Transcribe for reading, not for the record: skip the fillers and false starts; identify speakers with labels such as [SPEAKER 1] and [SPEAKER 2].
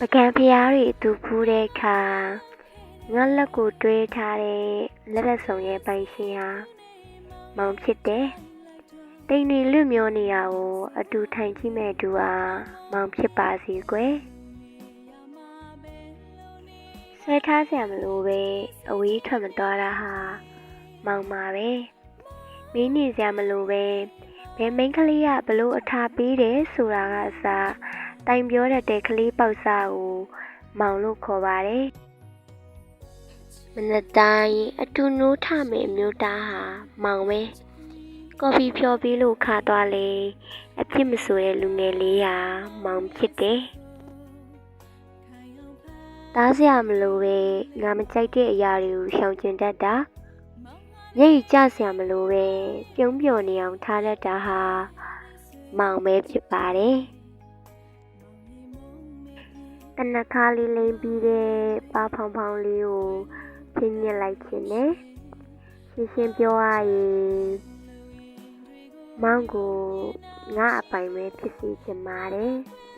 [SPEAKER 1] ပကံဖျားတွေအတူဖူးတဲ့အခါငါလက်ကိုတွဲထားတဲ့လက်လက်ဆောင်ရဲ့ပိုင်ရှင်ဟာမောင်ဖြစ်တယ်။တိမ်တွေလွတ်မျောနေတာကိုအတူထိုင်ကြည့်မဲ့သူဟာမောင်ဖြစ်ပါစေကွယ်။ဆွဲထားစရာမလိုပဲအဝေးထွက်မသွားတာဟာမောင်ပါပဲ။မင်းနေစရာမလိုပဲဘယ်မိန်းကလေးကဘလို့အထာပေးတယ်ဆိုတာကအစတိုင်ပြောတတ်တဲ့ကလေးပေါက်စားကိုမောင်လို့ခေါ်ပါတယ်။မနက်တိုင်းအတူနိုးထမယ်မျိုးသားဟာမောင်ပဲ။ကော်ဖီဖြော်ပြီးလို့ခါသွားလေအဖြစ်မဆိုတဲ့လူငယ်လေးဟာမောင်ဖြစ်တယ်။တားစရာမလိုပဲငါမကြိုက်တဲ့အရာတွေကိုရှောင်ကျဉ်တတ်တာ။မျက်ရည်ကျစရာမလိုပဲပြုံးပျော်နေအောင်ထားတတ်တာဟာမောင်ပဲဖြစ်ပါတယ်။တနခါလေးလိမ့်ပြီးတဲ့ပါဖောင်ဖောင်လေးကိုဖြင်းညက်လိုက်ခြင်းနဲ့ရှင်းပြောရရင်မောင်ကိုငါအပိုင်ပဲဖြစ်စီချင်ပါတယ်။